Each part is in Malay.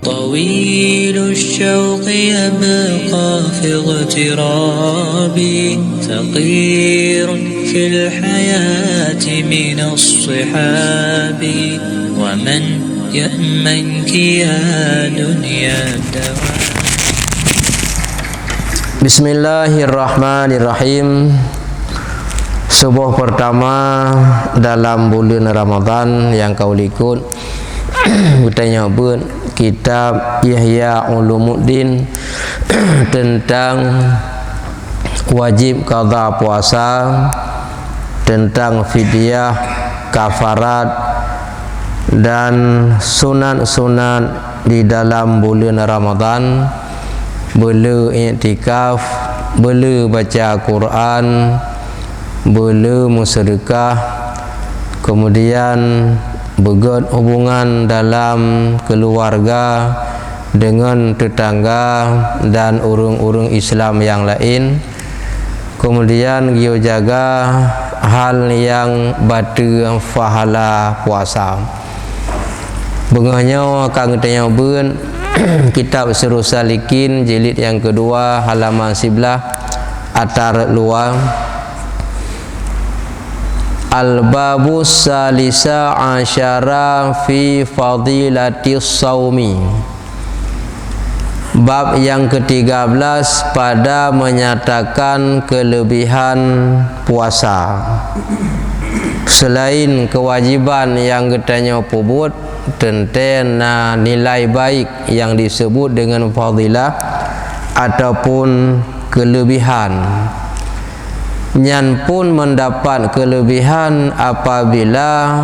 طويل الشوق يبقى في اغترابي ثقير في الحياة من الصحاب ومن يأمنك يا دنيا الدوام. Bismillahirrahmanirrahim. Subuh pertama dalam bulan Ramadan yang kau likut bertanya pun kitab Ihya Ulumuddin tentang wajib qada puasa, tentang fidyah, kafarat dan sunat-sunat di dalam bulan Ramadan, boleh i'tikaf, boleh baca Quran, boleh bersedekah, kemudian berbuat hubungan dalam keluarga dengan tetangga dan orang-orang Islam yang lain. Kemudian dia jaga hal yang batu pahala puasa. Bengahnya akan tanya ben kitab Sirrus Salikin jilid yang kedua halaman 11 atar luar. Al-babus salisa asyara fi fadilatis saumi. Bab yang ke-13 pada menyatakan kelebihan puasa. Selain kewajiban yang katanya pubut, tentang nilai baik yang disebut dengan fadilah ataupun kelebihan. Nyan pun mendapat kelebihan apabila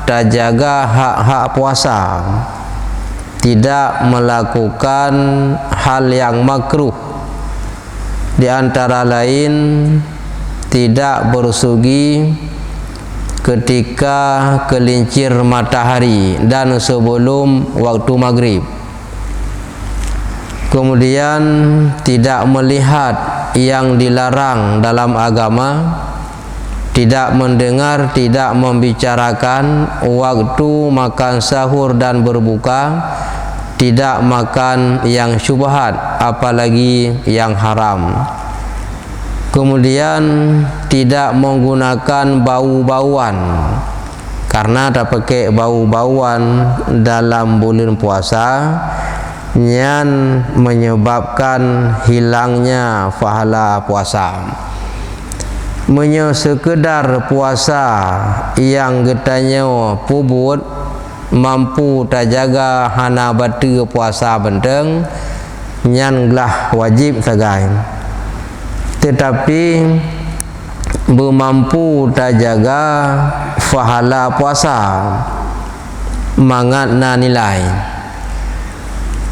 terjaga hak-hak puasa, tidak melakukan hal yang makruh, di antara lain tidak bersugi ketika gelincir matahari dan sebelum waktu maghrib. Kemudian tidak melihat yang dilarang dalam agama, tidak mendengar, tidak membicarakan waktu makan sahur dan berbuka, tidak makan yang syubhat apalagi yang haram. Kemudian tidak menggunakan bau-bauan, karena tak pakai bau-bauan dalam bulan puasa yang menyebabkan hilangnya pahala puasa. Sekedar puasa yang getanya pubut mampu terjaga hana batu puasa benteng nyanlah wajib sagai. Tetapi bermampu terjaga pahala puasa mangatna nilai.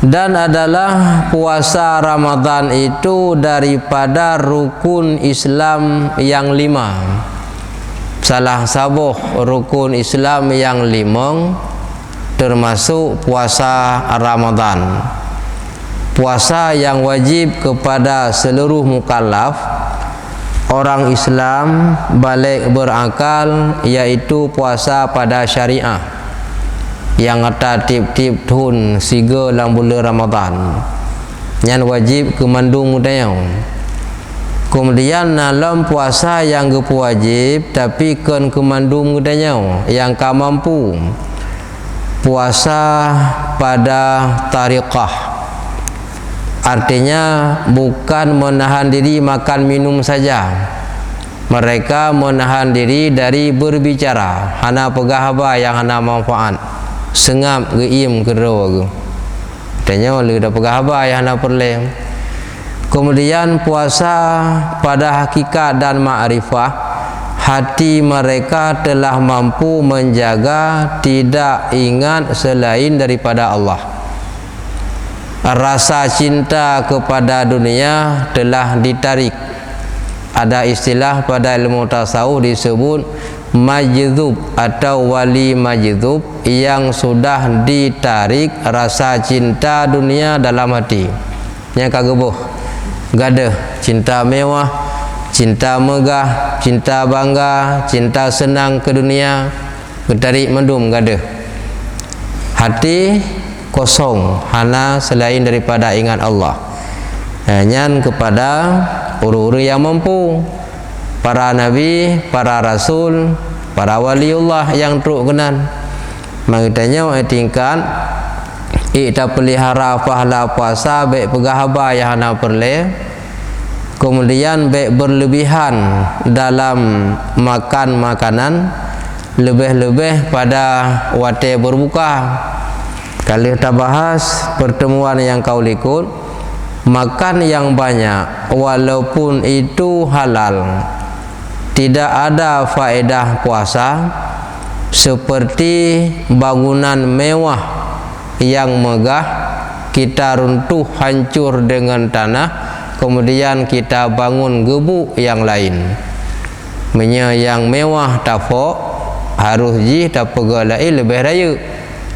Dan adalah puasa Ramadan itu daripada rukun Islam yang 5. Salah satu rukun Islam yang 5 termasuk puasa Ramadan. Puasa yang wajib kepada seluruh mukallaf orang Islam balik berakal, yaitu puasa pada syariah yang ada tip-tip tahun 3 dalam bulan Ramadan yang wajib kemandung mudayau. Kemudian dalam puasa yang wajib tapi kan kemandung mudayau yang ka mampu puasa pada tariqah, artinya bukan menahan diri makan minum saja, mereka menahan diri dari berbicara, hana pegahaba yang hana manfaat, sengap geim kero aku tanya oleh dah pegahaba yang hana perlem. Kemudian puasa pada hakikat dan ma'rifah, hati mereka telah mampu menjaga tidak ingat selain daripada Allah. Rasa cinta kepada dunia telah ditarik. Ada istilah pada ilmu tasawuf disebut majdzub atau wali majdzub, yang sudah ditarik rasa cinta dunia dalam hati. Yang kagebuh gadah cinta mewah, cinta megah, cinta bangga, cinta senang ke dunia, ketarik mendum gadah. Hati kosong hana selain daripada ingat Allah. Nyan kepada orang-orang yang mampu, para nabi, para rasul, para waliullah yang truk kenan. Makanya tingkat kita pelihara pahala puasa baik pegahaba yang hana perle, kemudian baik berlebihan dalam makan makanan, lebih-lebih pada waktu berbuka. Kalau kita bahas pertemuan yang kau ikut, makan yang banyak walaupun itu halal, tidak ada faedah puasa, seperti bangunan mewah yang megah kita runtuh hancur dengan tanah, kemudian kita bangun gebuk yang lain. Yang mewah tafok harus ji tak pegat lain lebih raya,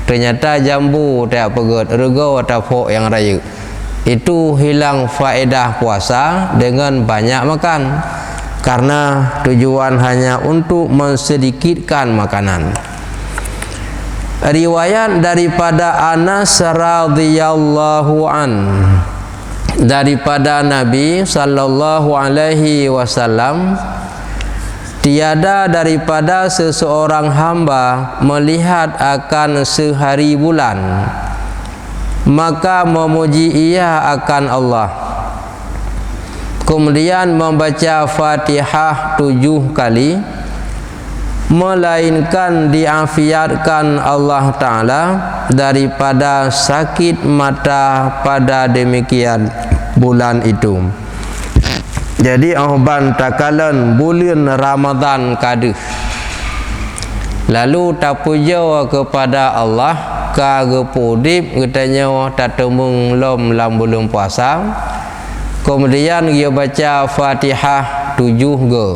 ternyata jambu tak pegat rego tafok yang raya. Itu hilang faedah puasa dengan banyak makan, karena tujuan hanya untuk mensedikitkan makanan. Riwayat daripada Anas radhiyallahu an, daripada Nabi sallallahu alaihi wasallam, tiada daripada seseorang hamba melihat akan sehari bulan maka memuji ia akan Allah, kemudian membaca Fatihah 7 kali, melainkan diafiatkan Allah Ta'ala daripada sakit mata pada demikian bulan itu. Jadi ahban takalan bulan Ramadan kadu, lalu tak puja kepada Allah kagepudip katanya tak temung lom lam bulan puasa, kemudian dia baca Fatihah 7 ge,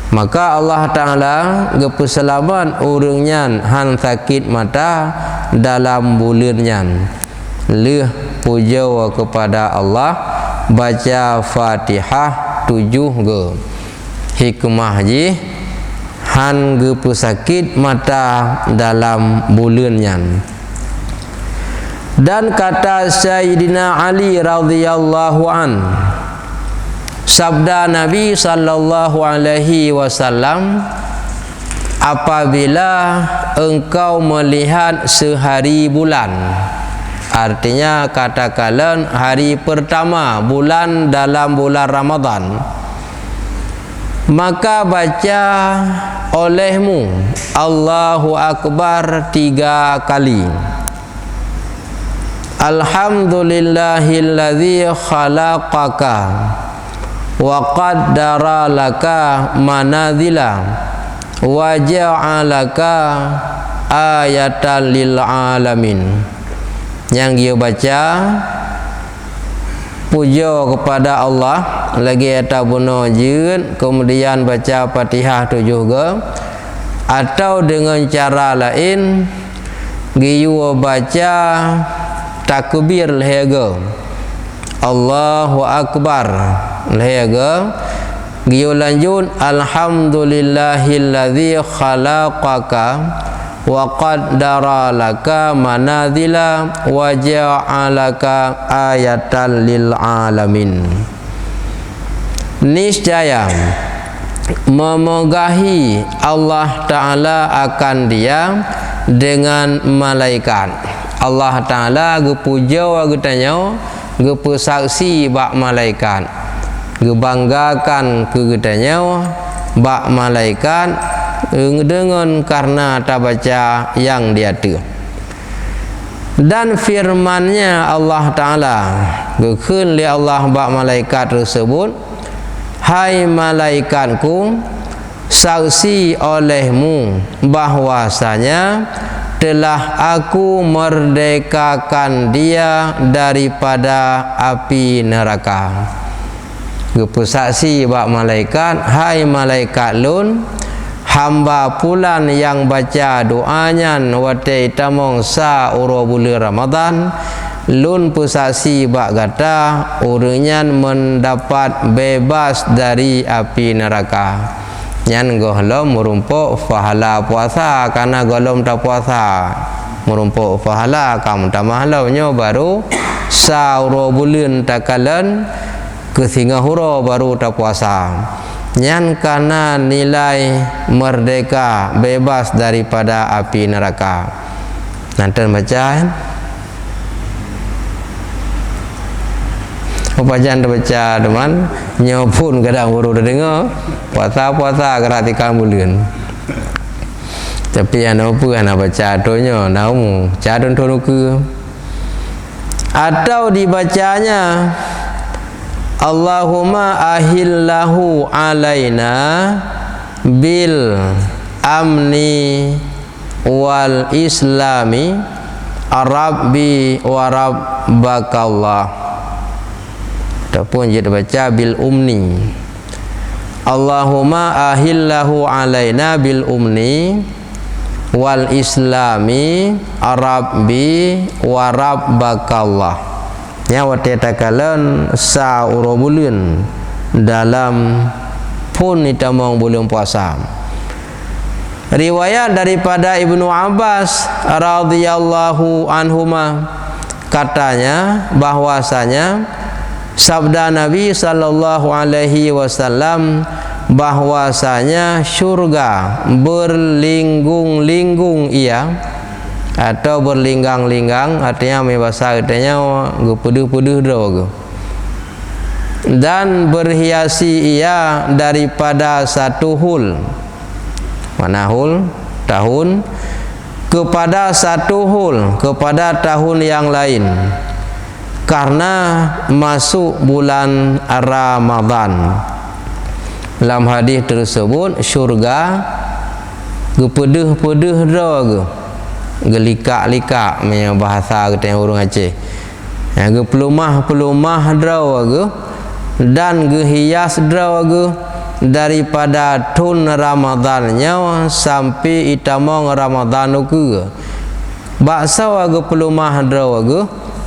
maka Allah Ta'ala gepeselamat orangnya han sakit mata dalam bulannya. Leh puja kepada Allah, baca Fatihah 7 ge, hikmah ji han gepesakit mata dalam bulannya. Dan kata Sayyidina Ali radhiyallahu an, sabda Nabi sallallahu alaihi wasallam, apabila engkau melihat sehari bulan, artinya katakanlah hari pertama bulan dalam bulan Ramadan, maka baca olehmu Allahu Akbar 3 kali. Alhamdulillahilladzi khalaqaka wa qaddara laka manazila wa ja'alaka ayatan lil alamin. Yang dia baca puja kepada Allah lagi atau bunuh jin, kemudian baca Fatihah 7 ge, atau dengan cara lain giyu baca takbir lehege Allahu Akbar lehege, giyu lanjut alhamdulillahilladzi khalaqaka wa qaddara laka manazila wa ja'alaka ayatan lil alamin. Niscaya memegahi Allah Ta'ala akan dia dengan malaikat. Allah Ta'ala gepuja getanya, gepesaksi bak malaikat, gebanggakan ke getanya bak malaikat dengan karena tabaca yang dia tu. Dan firmannya Allah Ta'ala gekun li Allah bak malaikat tersebut, hai malaikatku, saksi olehmu bahwasanya telah aku merdekakan dia daripada api neraka. Gepesaksi bak malaikat, hai malaikat lun, hamba pulan yang baca doanya wate tamong sa uro bulan Ramadan, lun pesaksi bak kata orangnya mendapat bebas dari api neraka. Nyan gohlom merumpuk pahala puasa karena golom tak puasa. merumpuk pahala kamu tambah halaunya baru sauro bulan takalan ke Singapura baru tak puasa. Nyan karena nilai merdeka bebas daripada api neraka. Nanti baca apa jangan baca teman nyopun kadang baru dah dengar puasa keratikan bulan. Tapi yang apa kan baca donya namu cadon tonuku atau dibacanya Allahumma ahillahu alaina bil amni wal islami rabbi wa rabbakallah. Ataupun dia baca bil umni Allahumma ahillahu alaina bil umni wal islami rabbi wa rabbakallah. Nya wate takalan sa urobulun dalam pun itamong bulan puasa. Riwayat daripada Ibnu Abbas radhiyallahu anhuma katanya bahwasanya sabda Nabi sallallahu alaihi wasallam bahwasanya syurga berlinggung-linggung ia atau berlinggang-linggang, artinya bahasa katanya gepeduh-peduh doa dan berhiasi ia daripada satu hul, mana hul tahun, kepada satu hul kepada tahun yang lain, karena masuk bulan Ramadan. Dalam hadis tersebut syurga gepeduh-peduh doa gelikak-likak punya bahasa kita orang Aceh. Yang pelumah-pelumah draw dan gehias draw daripada tun Ramadannya sampai itamong Ramadan ke. Baksa wagu pelumah draw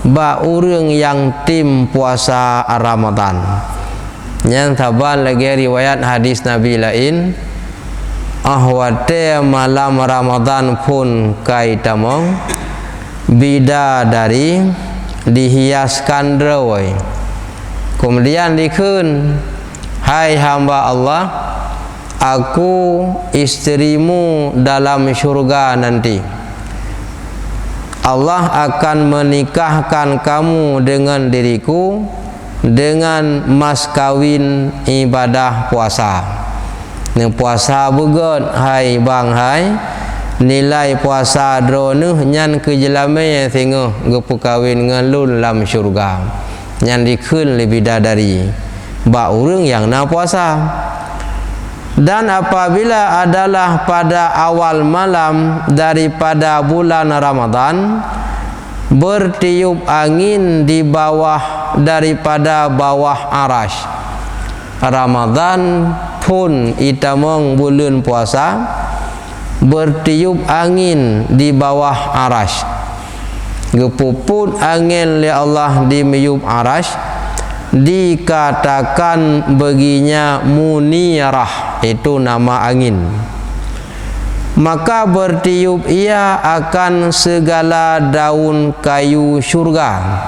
ba urang yang tim puasa Ramadan. Yang taban lagi riwayat hadis Nabi lain ahwate malam Ramadan pun kaitamong bidadari dihiaskan drawai. Kemudian dikun, hai hamba Allah, aku istrimu dalam syurga nanti. Allah akan menikahkan kamu dengan diriku dengan mas kawin ibadah puasa. Yang puasa bugot hai bang hai nilai puasa dronuh nyan ke jelame tengok gepu kawin ngelun lam syurga nyan dikun lebih dadari ba urang yang na puasa. Dan apabila adalah pada awal malam daripada bulan Ramadan bertiup angin di bawah daripada bawah arash Ramadan pun itamong bulan puasa bertiup angin di bawah arash, gepuput angin oleh Allah di meyub arash, dikatakan baginya munirah, itu nama angin. Maka bertiup ia akan segala daun kayu syurga.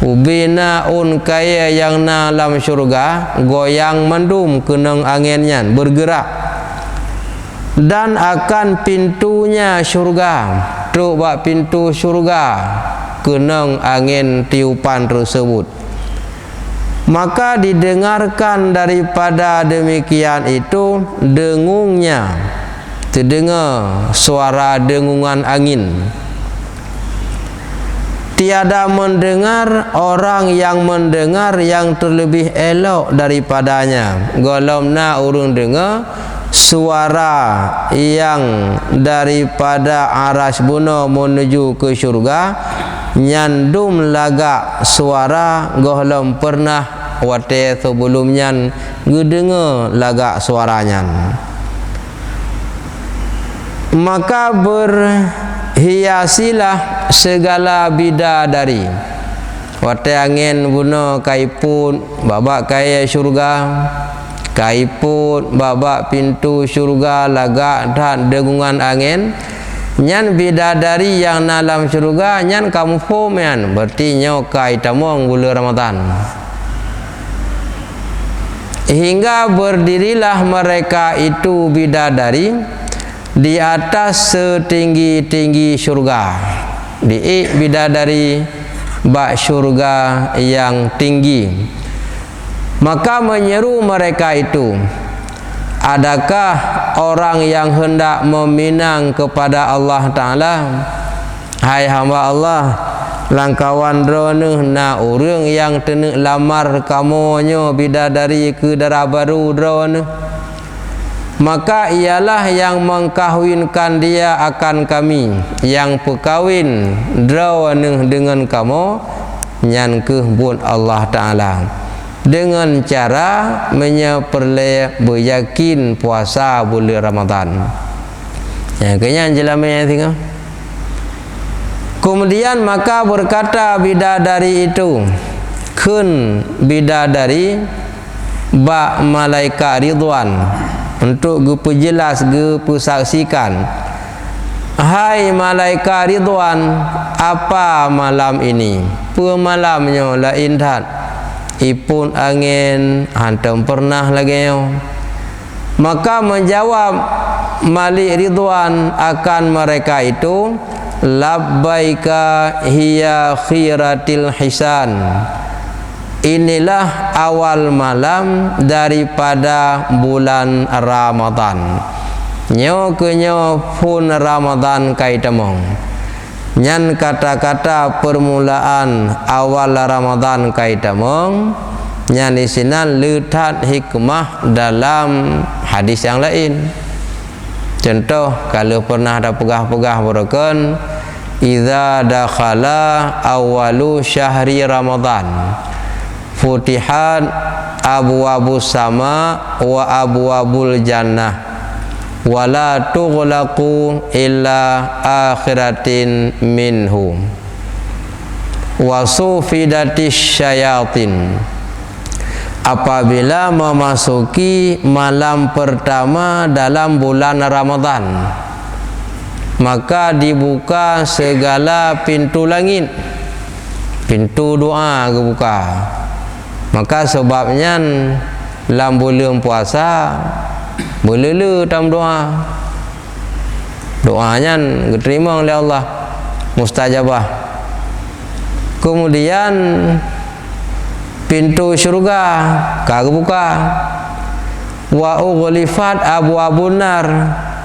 Ubina un kaya yang na dalam syurga goyang mendum kenang anginnya bergerak, dan akan pintunya syurga truk bak pintu syurga kenang angin tiupan tersebut. Maka didengarkan daripada demikian itu dengungnya, terdengar suara dengungan angin. Tiada mendengar orang yang mendengar yang terlebih elok daripadanya. Golomna urung dengar suara yang daripada arash buno menuju ke syurga nyandum lagak suara golom pernah wate sebelumnya ngedengar lagak suaranya. Maka berhiasilah segala bidadari. Wate angin buno kaipun babak kaya syurga, kaipun babak pintu syurga lagak dan dengungan angin Nyan bidadari yang dalam syurga nyan kamu faham yan, berarti nyokai tamong bulan Ramadan. Hingga berdirilah mereka itu bidadari di atas setinggi-tinggi syurga. Di bidadari bak syurga yang tinggi. Maka menyeru mereka itu, adakah orang yang hendak meminang kepada Allah Ta'ala? Hai hamba Allah, langkawan drone na urang yang tenek lamar kamonyo bidadari ke dara baru drone, maka ialah yang mengkahwinkan dia akan kami, yang perkahwin drone dengan kamu nyan kehbun Allah Ta'ala dengan cara menyeperle beryakin puasa bulan Ramadan. Ya, kayaknya jelamnya tengok. Kemudian maka berkata bidadari itu, kun bidadari bak malaikat Ridwan untuk gepejelas gepesaksikan, hai malaikat Ridwan, apa malam ini? Pemalamnya la indat ipun angin hantam pernah lagi. Maka menjawab Malik Ridwan akan mereka itu, labbaika hiya khiratil hisan, inilah awal malam daripada bulan Ramadan. Nyo kenyo pun Ramadan kaitamong. Nyan kata-kata permulaan awal Ramadan kaitamong, nyan isinan letak hikmah dalam hadis yang lain. Contoh, kalau pernah ada pegah-pegah berakan, idza dakhala awalu syahri Ramadan futihat abwabus sama wa abwabul jannah wala tughlaqu illa akhiratin minhu wa sufidatis syayatin. Apabila memasuki malam pertama dalam bulan Ramadan, maka dibuka segala pintu langit, pintu doa kebuka. Maka sebabnya dalam bulan puasa berlelu dalam doa, doanya diterima oleh Allah, mustajabah. Kemudian pintu syurga kagebuka, wa ughlifat abwabun nar,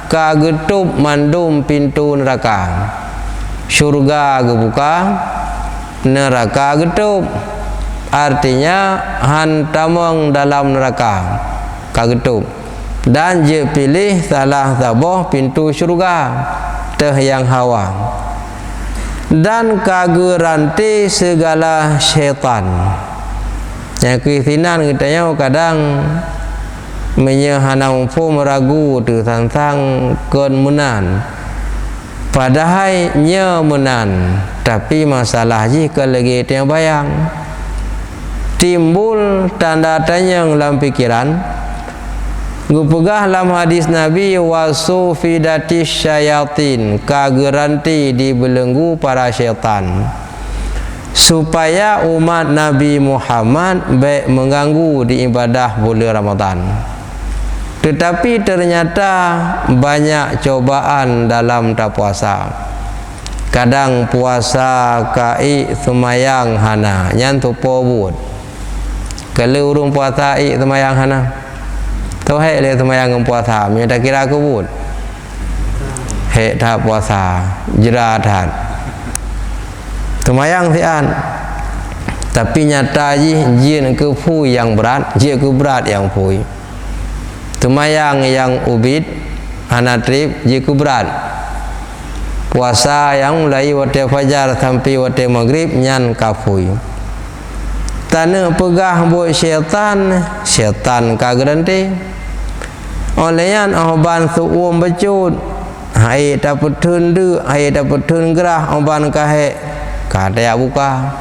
kagetup mandum pintu neraka. Syurga gebuka, neraka getup, artinya hantamong dalam neraka kagetup. Dan je pilih salah satu pintu syurga teh yang hawa, dan kageranti segala syaitan. Yang kesinan katanya kadang menyehanau pun meragu tu tentang kemenan, padahal nya menan, tapi masalah jika lagi yang bayang timbul tanda tanya dalam pikiran. Gupegah dalam hadis Nabi, wasufidatis syayatin, kageranti dibelenggu para syaitan, supaya umat Nabi Muhammad baik mengganggu di ibadah bulan Ramadan. Tetapi ternyata banyak cobaan dalam tak puasa. Kadang puasa kai semayang hana nyan tupo bud. Kalau urung puasa i semayang hana, tahu hek le semayang puasa, minta kira aku bud. Hek tak puasa, jerat hat. Semayang sian, tapi nyata jin ke fu yang berat, jin ke berat yang fu. Semayang yang ubid, anatrip, jin ke berat. Puasa yang mulai waktu fajar sampai waktu maghrib nyan kafui. Tanah pegah buat syaitan, syaitan kageranti. Olehan oban suum becut, hai dapat tundu, hai dapat tungerah oban kahe. Kada buka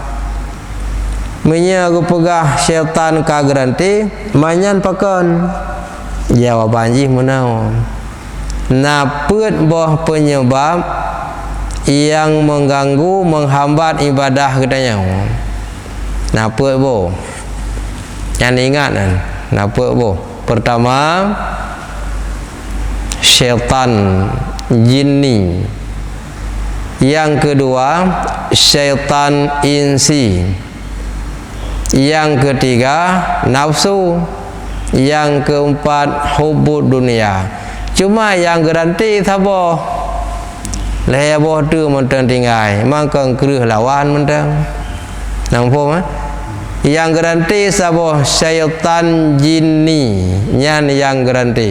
menya pegah syaitan kageranti manyan pakan jawaban jih menau naput boh penyebab yang mengganggu menghambat ibadah katanya. Naput boh. Yang ingat kan? Naput boh. Pertama, syaitan jinni. Yang kedua, syaitan insi. Yang ketiga, nafsu. Yang keempat, hubud dunia. Cuma yang garanti siapa? Leboh tu mentang tinggal. Maka kerih lawan mentang. Nampak? Yang garanti siapa? Syaitan jinni. Yang garanti.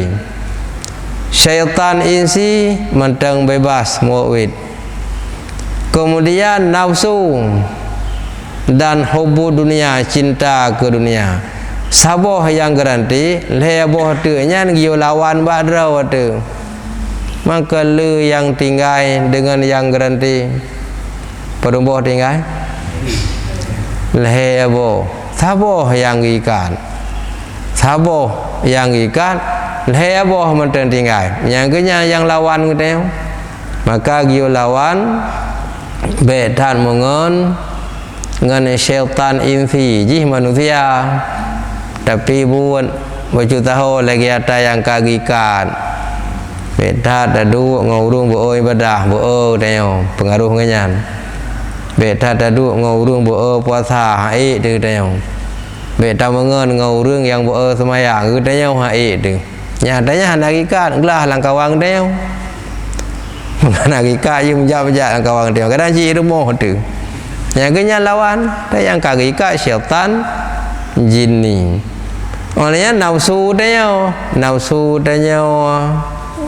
Syaitan insi mentang bebas mu'wid. Kemudian nafsu dan hubud dunia, cinta ke dunia. Saboh yang garanti leboh tu nyan giyo lawan badraw tu. Maka le yang tinggal dengan yang garanti perumboh tinggal leboh. Saboh yang ikan. Saboh yang ikan leboh mentang tinggal. Yang kenya yang lawan kita. Maka giyo lawan bedan mengon dengan syaitan insi jih manusia. Tapi buat baju tahu lagi ada yang kagikan. Beda dadu ngurung bo ibadah bo dayo pengaruh ngenyan. Beda dadu ngurung bo puasa hai tu dayo. Beda mengen ngurung yang bo semayang tu dayo hai tu. Nyatanya hakikat gelah langkawang dayo. Hakikat yang menjak-menjak langkawang dayo. Kadang ji rumah tu. Yang kenyan lawan yang kagikat syaitan jinni. Olehnya nafsu dia,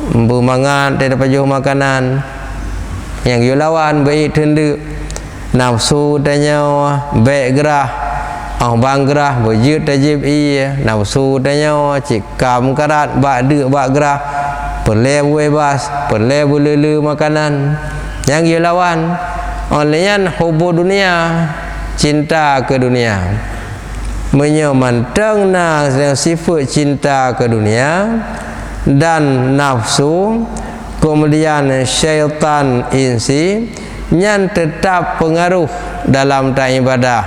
bermangat daripada jauh makanan. Yang you lawan baik tenduk. Nafsu dia baik gerah, bang gerah berjut tajib iya. Nafsu dia cikam karat bak dek bak gerah, perle bebas, perle lele makanan. Yang you lawan olehnya hubud dunia, cinta ke dunia. Menyemantang sifat cinta ke dunia dan nafsu, kemudian syaitan insi yang tetap pengaruh dalam tak ibadah,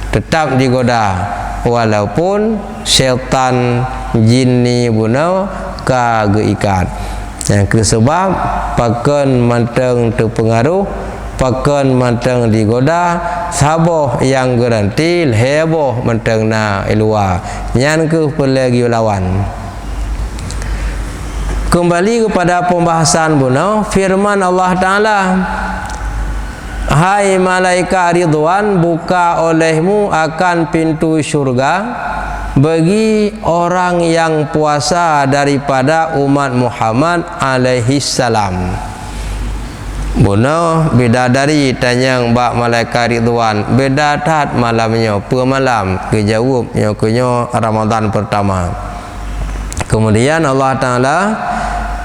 tetap digoda walaupun syaitan jinni bunau kageikat. Yang kesebab pakan manteng terpengaruh, pakan manteng digoda, saboh yang garanti heboh mentang na elua nyan ke pelagi lawan. Kembali kepada pembahasan bunau firman Allah Ta'ala, hai malaikat ridwan, buka olehmu akan pintu syurga bagi orang yang puasa daripada umat Muhammad alaihi salam. Bunuh bidadari tanyang bak malaikat ridwan beda tat malamnya malam kejawab nyokunyo Ramadan pertama. Kemudian Allah Ta'ala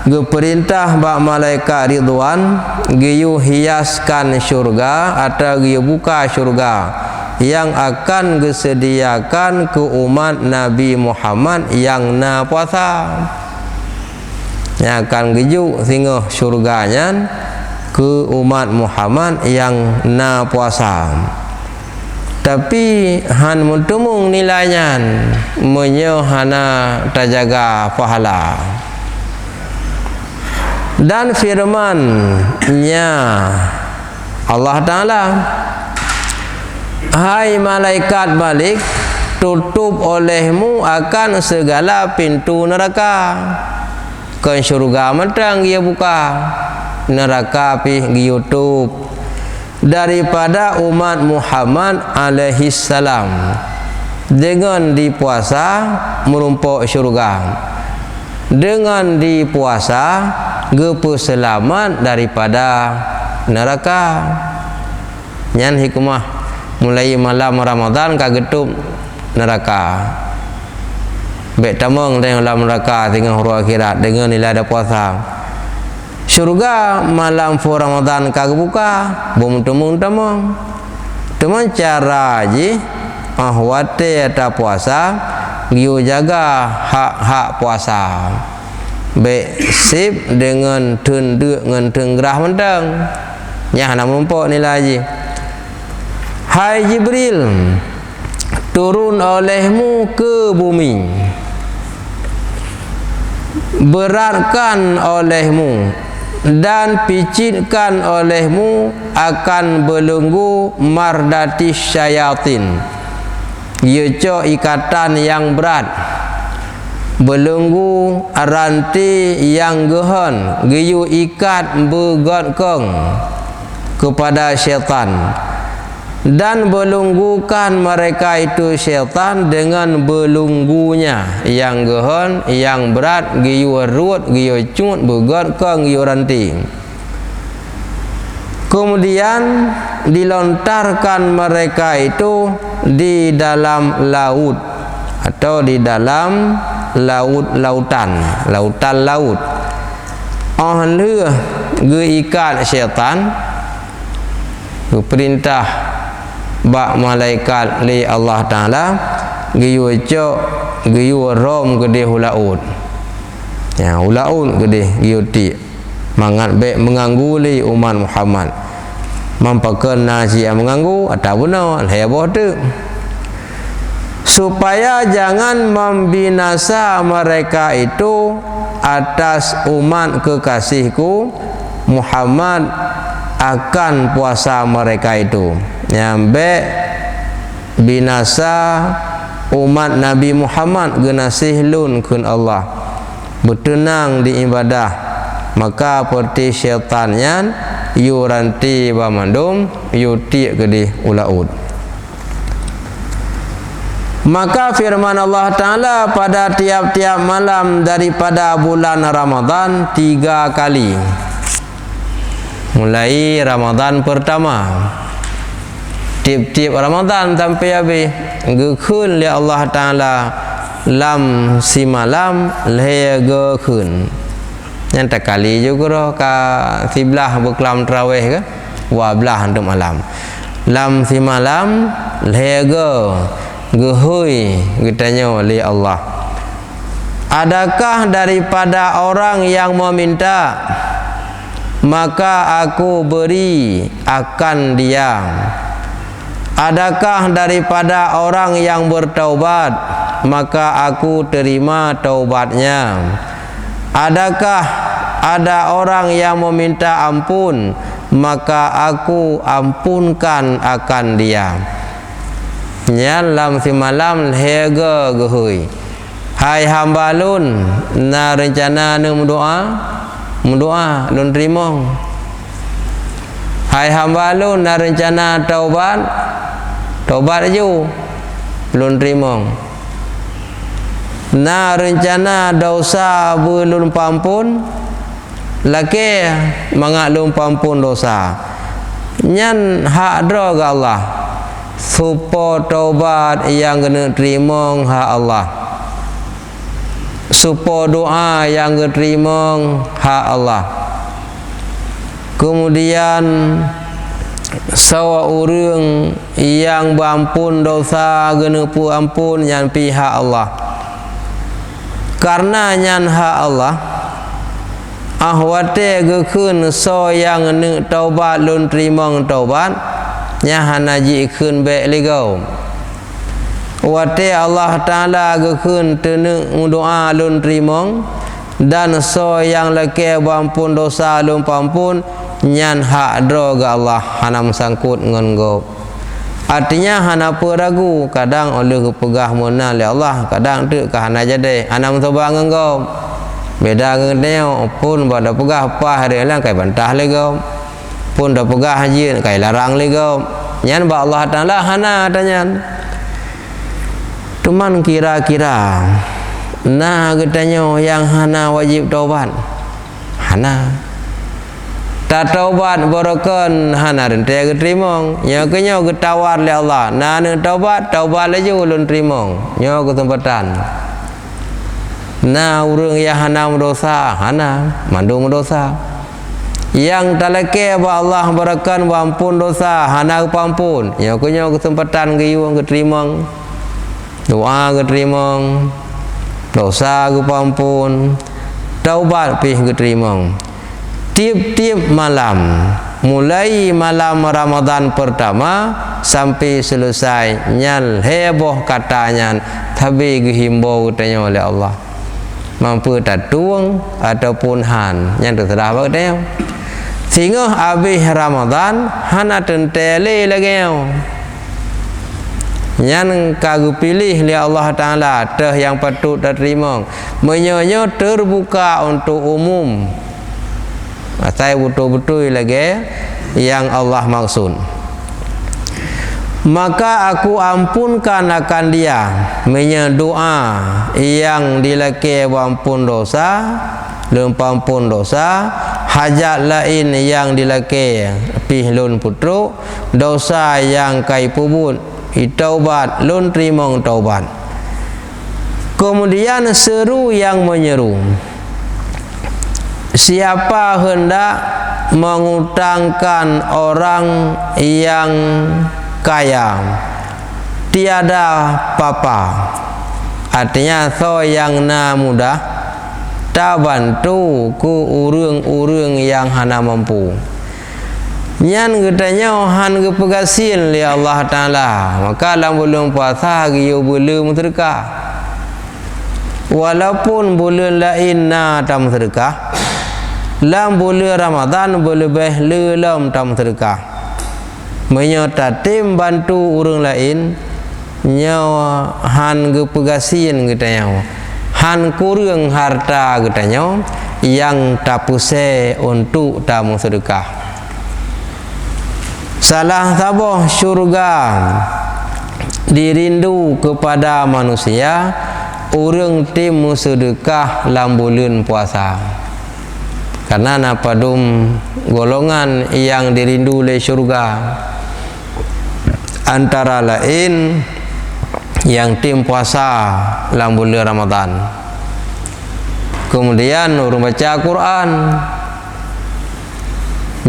geperintah bak malaikat ridwan giyu hiaskan syurga atau giyu buka syurga yang akan disediakan ke umat Nabi Muhammad yang na puasa. Yang akan giyu sehingga syurganya ke umat Muhammad yang na puasa. Tapi han muntumung nilainya menyohana terjaga pahala. Dan firman-Nya Allah Ta'ala, hai malaikat balik, tutup olehmu akan segala pintu neraka. Ke syurga mentang dia buka, neraka pi YouTube daripada umat Muhammad alaihi salam dengan dipuasa merumpuk syurga, dengan dipuasa gepu selamat daripada neraka. Nyan hikmah mulai malam Ramadan kagetup neraka. Bek tamang dalam neraka dengan huru akhirat dengan nilai ada puasa. Syurga malam fu Ramadan kagak buka, bom temung teman cara ji ahwate ta puasa giu jaga hak puasa. baik sip dengan tunduk dengan tenggerah mentang nya nak mumpuk ni lagi. Hai Jibril, turun olehmu ke bumi, beratkan olehmu dan picitkan olehmu akan belenggu mardati syayatin, iaitu ikatan yang berat, belenggu ranti yang gehon, giyu ikat bergotkong kepada syaitan, dan belenggukan mereka itu syaitan dengan belenggunya yang gehon, yang berat, giyu ruut, giyu cut, bergotkong, giyu ranti. Kemudian dilontarkan mereka itu di dalam laut atau di dalam lautan laut. Ahli geikat syaitan perintah bak malaikat li Allah Taala giyu cok giyu rom gede hulaut. Ya hulaut gede giyu ti mangat baik mengganggu li umat Muhammad. Mampakan nasi yang mengganggu atau benar heboh tu, supaya jangan membinasa mereka itu atas umat kekasihku Muhammad akan puasa mereka itu. Nyambe binasa umat Nabi Muhammad genasih lun kun Allah, bertenang di ibadah, maka seperti syaitannya yu ranti bamandum yu ti gede ulaud. Maka firman Allah Ta'ala pada tiap-tiap malam daripada bulan Ramadan 3 kali. Mulai Ramadan pertama, tiap-tiap Ramadan sampai habis, gekun li Allah Ta'ala lam si malam le gekun. Yang tak kali juga ka siblah berkelam tarawih ke wablah untuk malam. Lam si malam le gehui ditanya oleh Allah, adakah daripada orang yang meminta maka aku beri akan dia? Adakah daripada orang yang bertaubat maka aku terima taubatnya? Adakah ada orang yang meminta ampun maka aku ampunkan akan dia? Nyalam si malam hega gehui. Hai hamba lun na rencana nu mendoa lun terima. Hai hamba lun na rencana taubat ju lun terima. Na rencana dosa belum pampun laki mangak lum pampun dosa nyan hak dro ke Allah supo taubat yang kena terima hak Allah, supo doa yang kena terima hak Allah. Kemudian sawa urang yang berampun dosa kena pu ampun yang pihak Allah. Karena nyan hak Allah ahwate gekun so yang ne taubat lun terima taubat nya hanaji kun baik legau wate Allah Taala gekun tene doa lun terima dan so yang leke bampun dosa lun pampun nyan hak dro ga Allah hanam sangkut ngon go. Artinya hana ragu kadang oleh kepegah mona le Allah kadang tu ka hana jadi hanam toba ngenggo beda ngeneo pun pada pegah apa hari lang kai bantah le go pun dah pegah haji kai larang le go nyan ba Allah Taala hana tanya cuman kira-kira nah katanya yang hana wajib taubat hana tak taubat borokan hana rente terima nya kenyo getawar le Allah na ne taubat le ulun terima nyo kesempatan na urang yang hana dosa hana mandung dosa yang talake ba Allah barakan ampun dosa hana pampun nya kenyo kesempatan giyu keterima doa keterima dosa pampun taubat pih diterima tiap-tiap malam, mulai malam Ramadan pertama sampai selesai nyal heboh katanya tapi dihimbau katanya oleh Allah mampu tatuang ataupun han yang terserah katanya sehingga habis Ramadan hana tentele lagi yang kagu pilih oleh Allah Ta'ala teh yang patut diterima menyonya terbuka untuk umum saya betul-betul lagi yang Allah maksud maka aku ampunkan akan dia mendoa yang dilaki ampun dosa lempampun dosa hajat lain yang dilaki pihlun putru dosa yang kai pubut taubat lun terima taubat kemudian seru yang menyeru siapa hendak mengutangkan orang yang kaya tiada apa-apa artinya so yang na mudah tak bantu ku urang-urang yang hana mampu nyan katanya han ke pegasin li Allah Ta'ala maka dalam bulan puasa giyo belum sedekah walaupun bulan lain na tam sedekah dalam bulan Ramadan boleh lelam tam sedekah menyatatim bantu orang lain nyawa han ke pegasin katanya han kurang harta katanya yang tapuse untuk tamu sedekah salah sabah syurga dirindu kepada manusia orang tim sedekah dalam bulan puasa karena napadum golongan yang dirindu oleh syurga antara lain yang tim puasa dalam bulan Ramadan kemudian orang baca Quran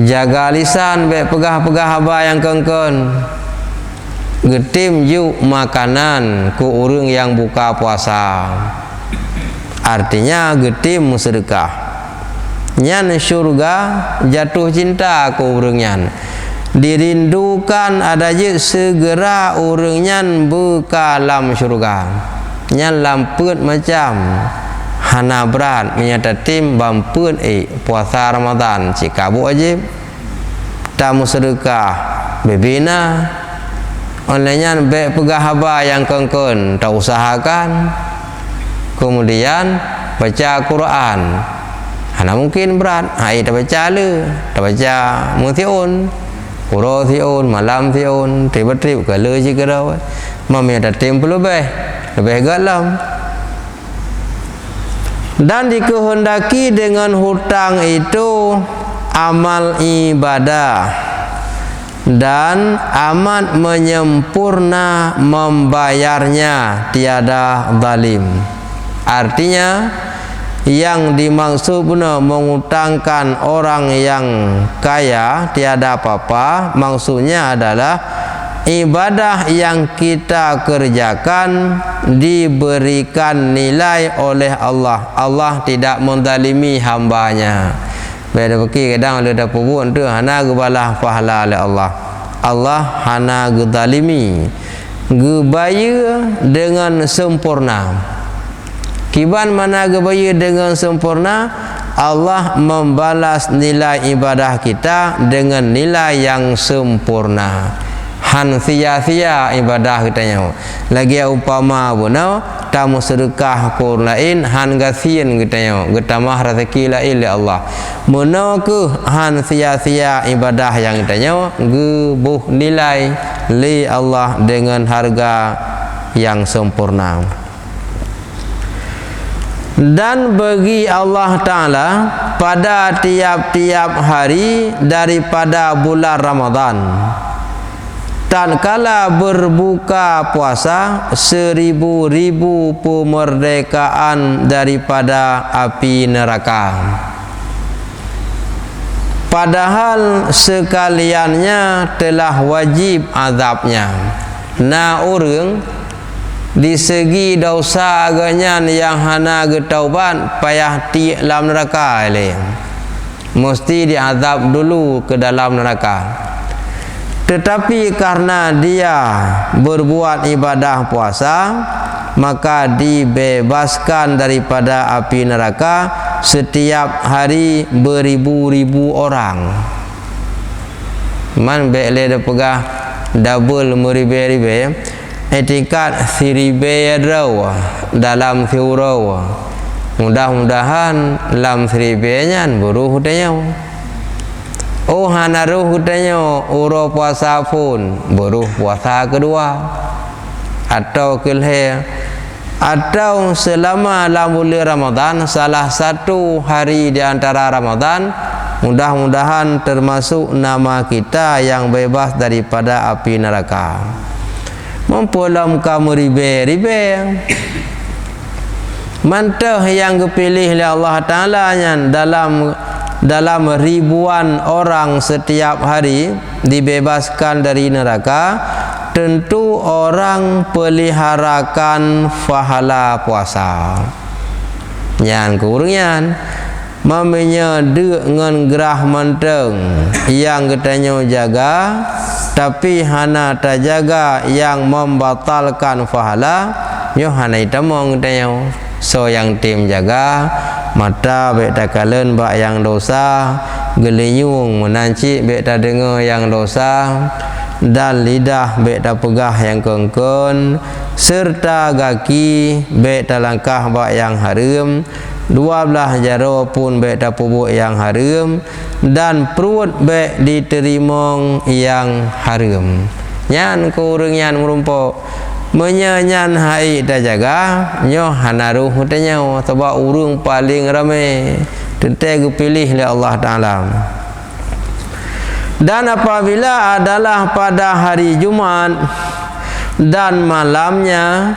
jaga lisan baik pegah-pegah apa yang kengken getim yuk makanan ku orang yang buka puasa artinya getim sedekah nyan syurga jatuh cinta ku orang nyan dirindukan ada je segera orang nyan buka dalam syurga nyan lamput macam hana berat menyata tim bampun puasa Ramadan jika bu wajib tamu sedekah bebina olehnya baik pegah haba yang kengkun tak usahakan kemudian baca Quran hana mungkin berat hai tak baca le tak baca mutiun uro thiun malam thiun trip-trip ke le je kerau menyata tim lebih galam dan dikehendaki dengan hutang itu amal ibadah dan amat menyempurna membayarnya tiada zalim artinya yang dimaksud benar mengutangkan orang yang kaya tiada apa-apa maksudnya adalah ibadah yang kita kerjakan diberikan nilai oleh Allah. Allah tidak menzalimi hambanya. Beda fikir kadang ada dapat buat tu hana gebalah pahala oleh Allah. Allah hana gezalimi, gebaya dengan sempurna. Kiban mana gebaya dengan sempurna, Allah membalas nilai ibadah kita dengan nilai yang sempurna. Han sia-sia ibadah kitanya. Lagi upama benar tamu sedekah kur lain han gasian kitanya. Getamah rezeki lain oleh Allah. Benar ke han sia-sia ibadah yang kitanya gebuh nilai li Allah dengan harga yang sempurna. Dan bagi Allah Ta'ala pada tiap-tiap hari daripada bulan Ramadan tatkala berbuka puasa 1000-1000 pemerdekaan daripada api neraka, padahal sekaliannya telah wajib azabnya. Nah orang di segi dosa agaknya yang hana getauban payah ti dalam neraka le, mesti diazab dulu ke dalam neraka. Tetapi karena dia berbuat ibadah puasa, maka dibebaskan daripada api neraka setiap hari beribu-ribu orang. Man bele dah pegah double meribe-ribe, etikat siribe raw dalam fiuraw. Mudah-mudahan dalam siribe nyan buruh tanya. Oh hanaruh tanya uro puasa pun buruh puasa kedua atau kelhe atau selama dalam bulan Ramadan salah satu hari di antara Ramadan, mudah-mudahan termasuk nama kita yang bebas daripada api neraka. Mempulam kamu ribe-ribe mantah yang kepilih oleh Allah Ta'ala dalam ribuan orang setiap hari dibebaskan dari neraka, tentu orang peliharakan pahala puasa. Yang kurangnya mamanya dengan gerah menteng yang katanya jaga, tapi hana tak jaga yang membatalkan pahala, nyo hana itamong katanya. So yang tim jaga mata bek tak kalen bak yang dosa, gelinyung menanci bek tak dengar yang dosa, dan lidah bek tak pegah yang kengkon, serta kaki bek tak langkah bak yang haram, 12 jaro pun bek tak pubuk yang haram, dan perut bek diterima yang haram. Nyan kurang nyan merumpuk menyanyan hai dah jaga nyo hanaruh tanya sebab urung paling ramai tentai pilih oleh Allah Taala. Dan apabila adalah pada hari Jumaat dan malamnya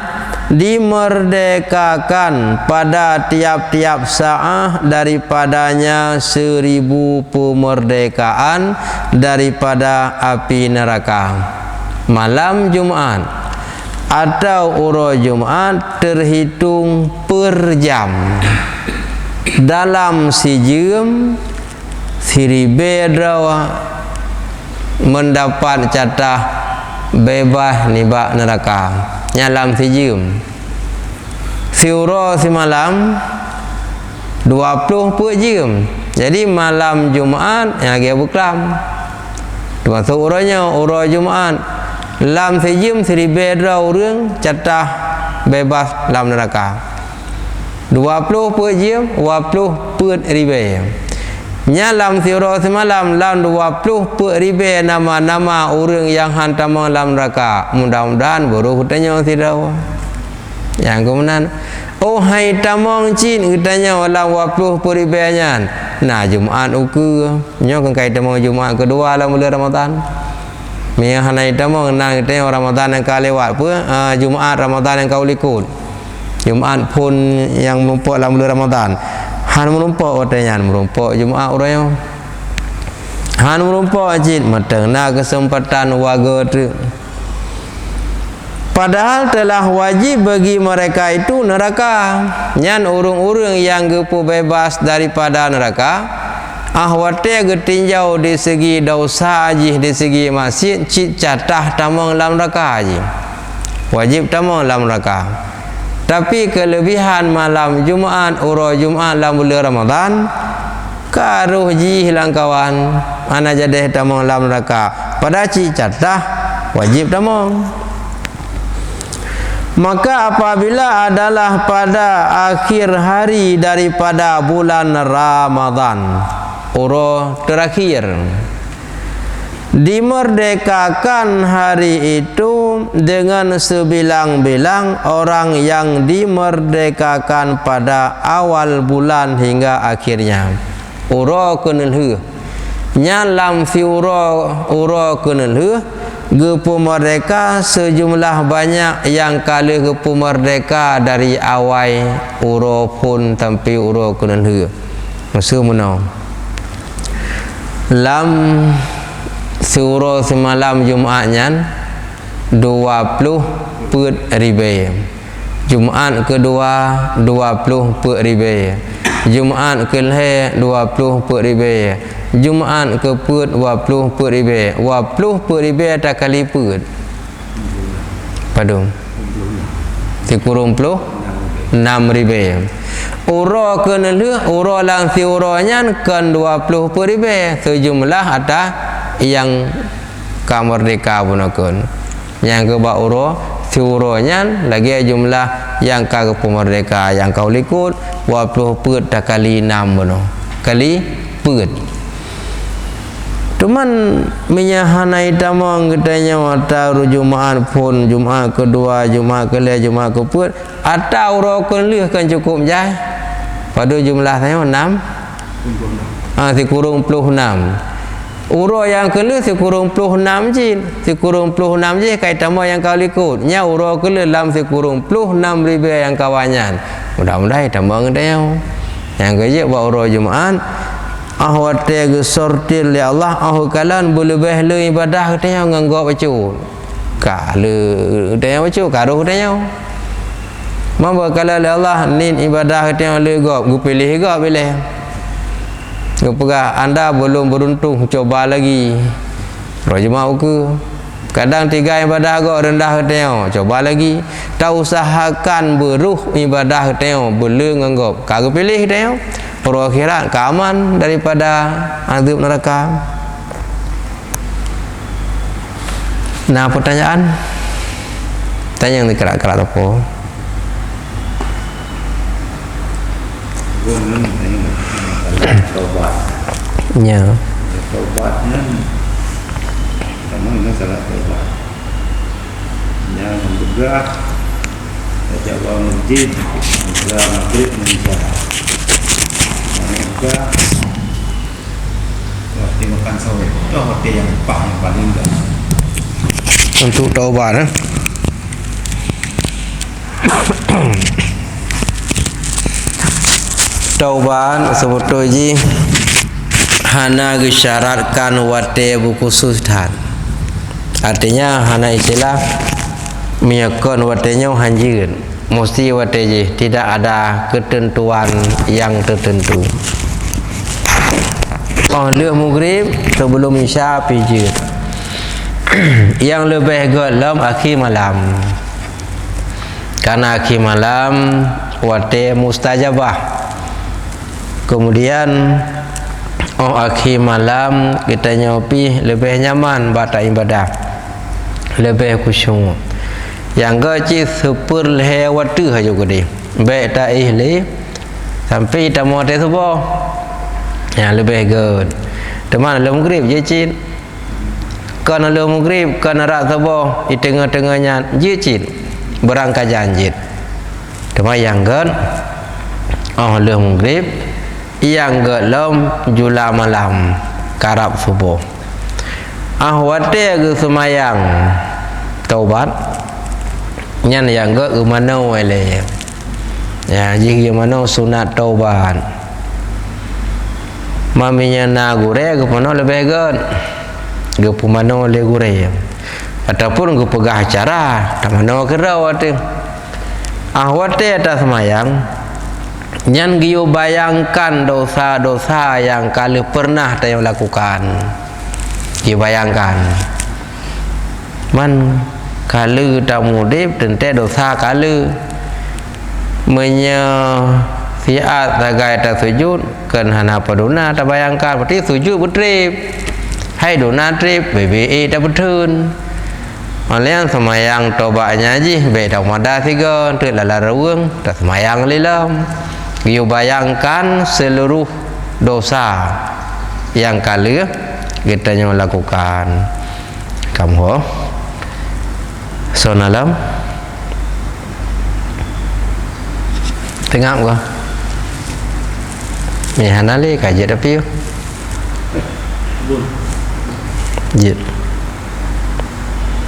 dimerdekakan pada tiap-tiap saat daripadanya 1000 pemerdekaan daripada api neraka. Malam Jumaat atau uro Jumaat terhitung per jam. Dalam sejam siribe drawa mendapat catah bebas nibak neraka. Nyalam sejam siuro semalam 20 per jam. Jadi malam Jumaat yang dia buklam termasuk uronya uro Jumaat lam sejam seribe dra orang catah bebas dalam neraka. 20 per jam 20 per ribe. Nya lam siuro semalam lam 20 per ribe nama-nama orang yang hantam dalam neraka. Mudah-mudahan buruh tanya sirau. Yang kemudian oh hai tamong cin katanya walau 20 per ribe nyan. Nah Jumaat uku nyo kan kai tamong Jumaat kedua dalam bulan Ramadan. Mia hanai tamong nang tengok Ramadan yang kau lewat pun Jumaat Ramadan yang kau likut. Jumaat pun yang merumpuk dalam bulan Ramadan. Han merumpuk katanya merumpuk Jumaat orang. Han merumpuk ajit matengna kesempatan warga tu. Padahal telah wajib bagi mereka itu neraka. Nyan urung-urung yang gepu bebas daripada neraka. Ahwate getinjau di segi dosa haji, di segi masjid cik catah tamang dalam neraka haji, wajib tamang dalam neraka. Tapi kelebihan malam Jumaat uro Jumaat dalam bulan Ramadan karuh ji hilang kawan ana jadi tamang dalam neraka, pada cik catah wajib tamang. Maka apabila adalah pada akhir hari daripada bulan Ramadan uro terakhir dimerdekakan hari itu dengan sebilang-bilang orang yang dimerdekakan pada awal bulan hingga akhirnya uro kenelhu nyalam fi uro kenelhu gepu merdeka sejumlah banyak yang kala gepu merdeka dari awal uro pun sampai uro kenelhu masa menau lam surah semalam Jumaatnya 20 Jumaat kedua 20 Jumaat kelih 20 Jumaat keput 20 tak kali put padung dikurung 6 ribu ura kena leh ura lang si uranya kan 20 ribu sejumlah ada yang kamerdeka punakun yang ke ba ura si uranya lagi jumlah yang ka pemerdeka yang kau likut 20 put tak kali 6 bono kali put cuman minyahanai tamang katanya wata Jumaat pun Jumaat kedua Jumaat kelih Jumaat keput atau rokon lih kan cukup jai pada jumlah saya 6 si kurung 26 uro yang kelih si kurung 26 jin si kurung 26 je kai tamang yang kau likut nya uro kelih dalam si kurung 26 ribu yang kawanyan mudah-mudahan tamang katanya yang kerja buat uro Jumaat ahwate gesortil ya Allah kalan boleh le ibadah katanya nganggap bacu kale katanya bacu karuh katanya mamba kala Allah nin ibadah katanya le gop gu pilih gop pilih gu pegah anda belum beruntung coba lagi rojma ke kadang 3 ibadah gop rendah katanya coba lagi tak usahakan beruh ibadah katanya boleh nganggap kagu pilih katanya Pura akhirat keaman daripada azab neraka. Nah pertanyaan tanya yang dikerak-kerak apa? Taubat. Ya. Taubatnya memang masalah taubat. Yang menduga baca Allah masjid, menjelang maghrib menjelang. Juga waktu makan sahur itu waktu yang paling enggak untuk taubat taubat sebetulnya hana gesyaratkan wate khusus dan artinya hana istilah miyakon watenya hanjir mesti wateji tidak ada ketentuan yang tertentu. Leh maghrib sebelum isya pijit. Yang lebih gelap akhir malam. Karena akhir malam wate mustajabah. Kemudian akhir malam kita nyopi lebih nyaman bata ibadah. Lebih khusyuk. Yang gaji super lewat tu aja gede. Baik tak ihli sampai kita mau tes apa? Yang lebih good. Teman dalam maghrib je cin. Kan dalam maghrib kan rak apa? Di tengah-tengahnya je cin. Berangkat janjit. Teman yang good. Dalam maghrib yang good dalam jula malam karab subuh. Wate ke semayang taubat nyan yang ke mana wale ya jika mana sunat taubat maminya na gure ke mana lebih gan ke pemana le gure ataupun ke pegah acara tak mana kira wate wate atas semayang nyan giyo bayangkan dosa-dosa yang kali pernah tayo lakukan giyo bayangkan man kalau tak mudib tentu dosa kalau menyefiat tagai tak sujud kan hana paduna tak bayangkan berarti sujud betrip hai dona trip BBE tak betul malian semayang tobatnya je beda mada tiga tu lala rawang tak semayang lilam you bayangkan seluruh dosa yang kali kita lakukan kamu sonalam tengah gua ni hanali kajet tapi jit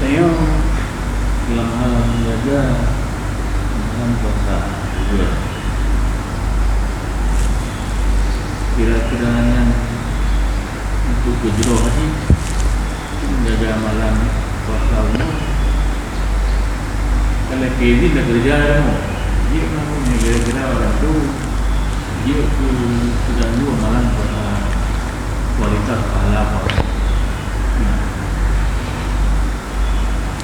saya dalam hal menjaga dalam puasa kira-kira yang untuk kejero hati menjaga malam puasa umum Kalau kiri dah kerja dah, dia mahu negara orang tu, dia tu terganggu malam pada kualitas pahala apa.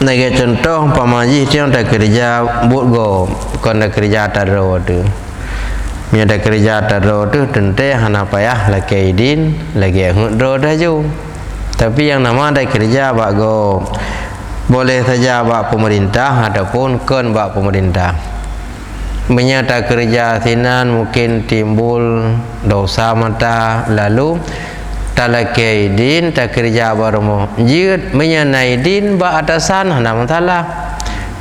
Nage contoh pamaji dia dah kerja buat go, kon dah kerja taro tu. Dia dah kerja taro tu tente hana payah lagi idin, lagi ngudro dah ju. Tapi yang nama dah kerja bak go, boleh saja bak pemerintah ataupun kon bak pemerintah. Menyata kerja sinan mungkin timbul dosa mata lalu talaki din tak kerja barumo jid menyenai din ba atasan hana masalah,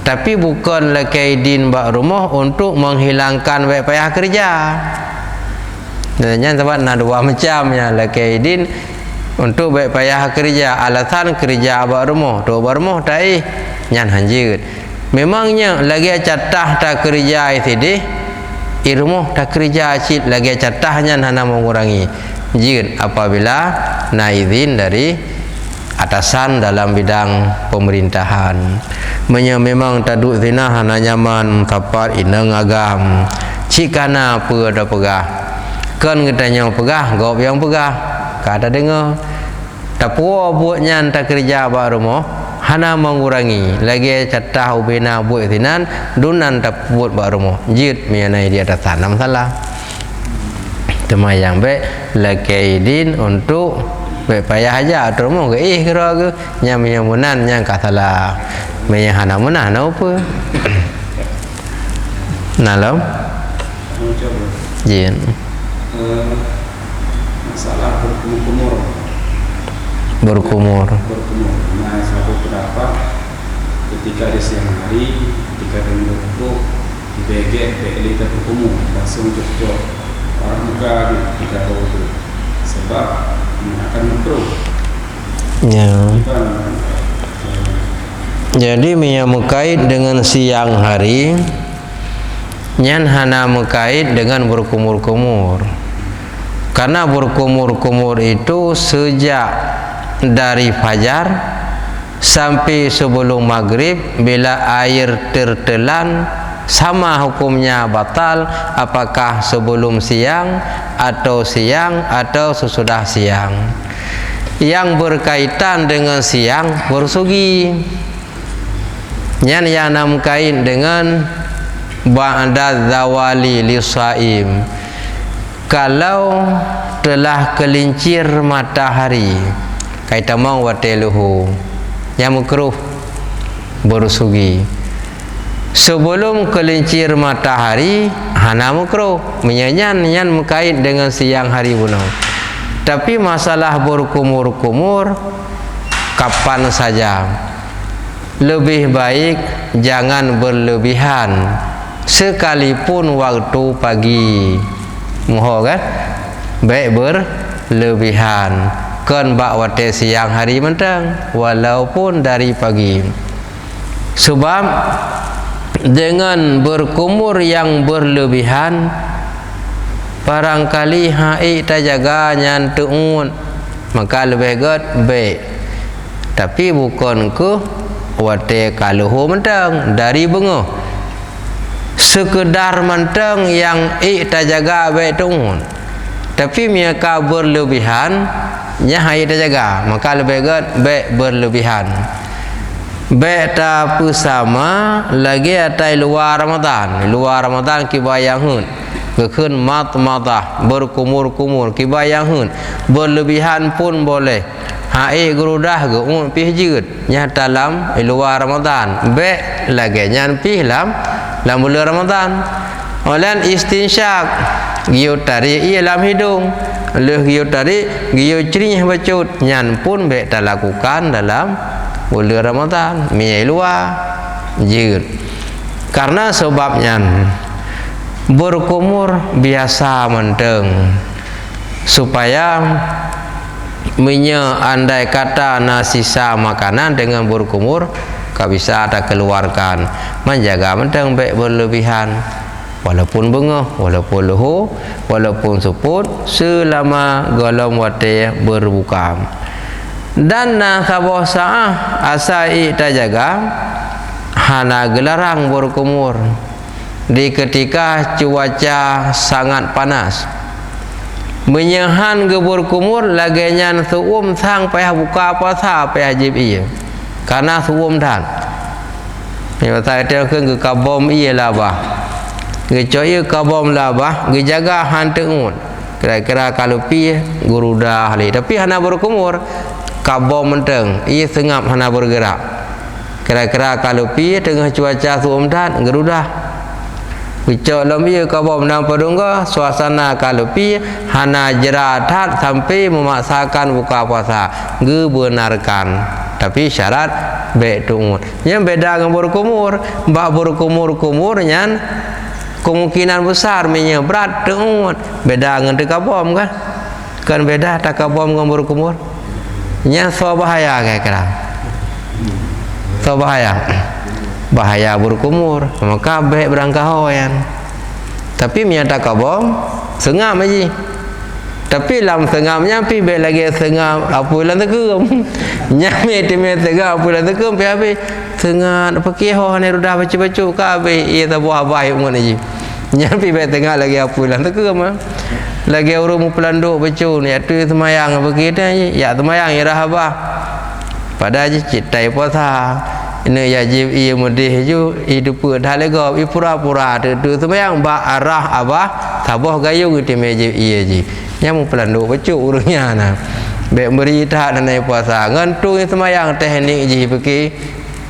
tapi bukan laki din ba rumah untuk menghilangkan baik payah kerja. Dan sebab nak dua macamnya laki din untuk baik payah kerja, alasan kerja ba rumah tu ba rumah tai nyan hanjid. Memangnya lagi catah tak kerja itu di rumah tak kerja cit lagi catahnya hana mengurangi jid apabila na izin dari atasan dalam bidang pemerintahan. Memang taduk zina hana nyaman tapat inang agam cikana apa ada pegah kan katanya pegah gop yang pegah kata dengar tapu buatnya tak kerja ba rumah hana mengurangi lagi catah ubina buat zinan dunan tak buat ba rumah jid mengenai di atasan masalah. Tema yang baik laki din untuk baik payah aja atau mau ke kira ke yang menyamunan yang kata salah menyahana munah na apa nalam jin masalah berkumur nah satu pendapat ketika di siang hari ketika untuk di BG BLI berkumur langsung cocok orang muka kita tahu itu sebab akan mikro ya. Jadi menyamukait dengan siang hari nyan hana mukait dengan berkumur-kumur, karena berkumur-kumur itu sejak dari fajar sampai sebelum maghrib bila air tertelan sama hukumnya batal apakah sebelum siang atau sesudah siang. Yang berkaitan dengan siang bersugi yang nam kait dengan ba'da zawali lisaim, kalau telah kelincir matahari kaitan mau wateluhu yang makruh bersugi. Sebelum kelincir matahari hana makruh menyanyan mengkait dengan siang hari bunuh. Tapi masalah berkumur-kumur kapan saja, lebih baik jangan berlebihan sekalipun waktu pagi. Moho kan baik berlebihan kan bak wate siang hari mentang walaupun dari pagi. Sebab dengan berkumur yang berlebihan barangkali hai tak jaga nyan tuun maka lebih baik. Tapi bukan ke wate kaluhu mentang dari bengoh sekedar mentang yang tak jaga baik tuun, tapi mereka berlebihan nya hai tak jaga maka lebih baik berlebihan. Baik tak sama lagi atai luar Ramadan. Luar Ramadan kibayang hun. Kekun mat-matah berkumur-kumur kibayang hun. Berlebihan pun boleh. Hai gerudah ke pih jeut nya dalam luar Ramadan. Baik lagi nyan pih dalam bulan Ramadan. Olan istinsyak giu tarik ia dalam hidung. Leh giu tarik giu cerinya bacut nyan pun baik tak lakukan dalam bulan Ramadan miai luar jir. Karena sebabnya berkumur biasa menteng supaya andai kata sisa makanan dengan berkumur kau bisa ada keluarkan menjaga menteng baik berlebihan walaupun bengah walaupun lehu walaupun seput selama golong wate berbuka. Dan kabah sa'ah asai tak jaga hana gelarang berkumur di ketika cuaca sangat panas. Menyahan ke berkumur laganya suum sang payah buka puasa payah jib iya karena suum dan ni pasal dia ke kabom iya lah bah ke coy kabom lah bah ke jaga han tengut kira-kira kalau pi guru dah li tapi hana berkumur kabom menteng ia sengap hana bergerak kira-kira kalau pi tengah cuaca suum dan gerudah Wicok lembi kabom nang padungga suasana kalepi hana jeratat sampai memaksakan buka puasa gebenarkan tapi syarat baik tungut yang beda dengan berkumur mbak berkumur nyan kemungkinan besar minyak berat tungut beda dengan kabom kan beda tak kabom dengan berkumur yang so bahaya kira-kira so bahaya berkumur maka baik berangkahoyan tapi miata kabom sengam aja tapi lam sengamnya pi baik lagi sengam apa lan tekem nyame teme sengam apa lan tekem pi habis sengat pakai ho ne rudah baca-baca ka habis ia tak buah baik mun aja nyampi baik tengah lagi apa lan tekem lagi urung pelanduk baca ni atu semayang apa kita ya semayang ya rahabah pada aja citai puasa ini wajib ia mudih ju hidup dah lega i pura-pura tu sembahyang ba arah abah sabah gayung ti wajib ia ji nyam pelanduk becuk urangnya nah baik beri tak nanai puasa ngantung sembahyang teknik ji pergi